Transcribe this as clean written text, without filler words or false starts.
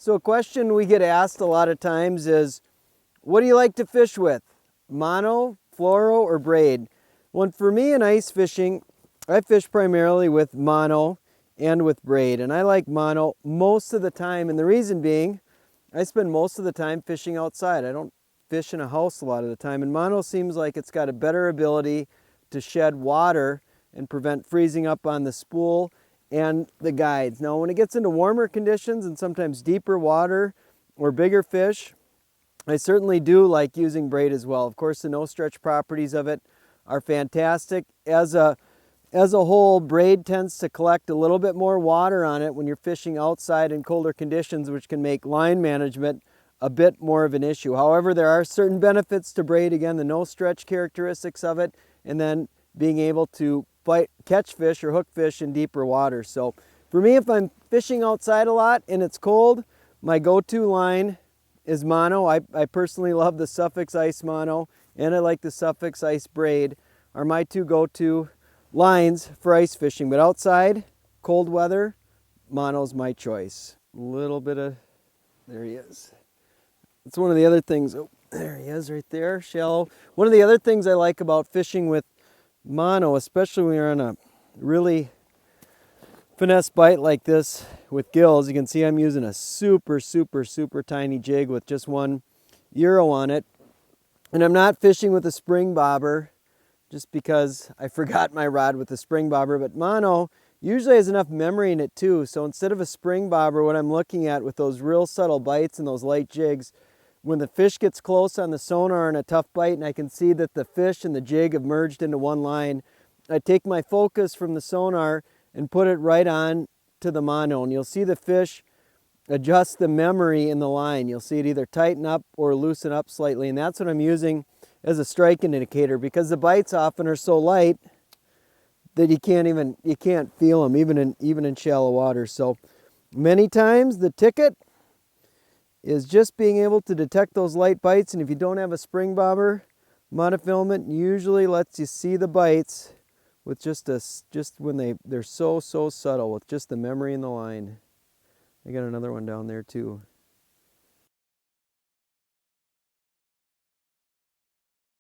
So a question we get asked a lot of times is, what do you like to fish with? Mono, fluoro, or braid? Well, for me in ice fishing, I fish primarily with mono and with braid. And I like mono most of the time. And the reason being, I spend most of the time fishing outside. I don't fish in a house a lot of the time. And mono seems like it's got a better ability to shed water and prevent freezing up on the spool and the guides. Now when it gets into warmer conditions and sometimes deeper water or bigger fish, I certainly do like using braid as well. Of course, the no stretch properties of it are fantastic. As a whole, braid tends to collect a little bit more water on it when you're fishing outside in colder conditions, which can make line management a bit more of an issue. However, there are certain benefits to braid. Again, the no stretch characteristics of it, and then being able to catch fish or hook fish in deeper water. So for me, if I'm fishing outside a lot and it's cold, my go-to line is mono. I personally love the Suffix Ice mono, and I like the Suffix Ice braid are my two go-to lines for ice fishing. But outside, cold weather, mono's my choice. A little bit of, there he is. It's one of the other things, oh, there he is right there, shallow. One of the other things I like about fishing with mono, especially when you're on a really finesse bite like this with gills, you can see I'm using a super tiny jig with just 1 euro on it. And I'm not fishing with a spring bobber just because I forgot my rod with the spring bobber, but mono usually has enough memory in it too. So instead of a spring bobber, what I'm looking at with those real subtle bites and those light jigs, when the fish gets close on the sonar in a tough bite and I can see that the fish and the jig have merged into one line, I take my focus from the sonar and put it right on to the mono, and you'll see the fish adjust the memory in the line. You'll see it either tighten up or loosen up slightly, and that's what I'm using as a strike indicator, because the bites often are so light that you can't feel them even in shallow water. So many times the ticket is just being able to detect those light bites, and if you don't have a spring bobber, monofilament usually lets you see the bites with just when they're so subtle with just the memory in the line. I got another one down there too.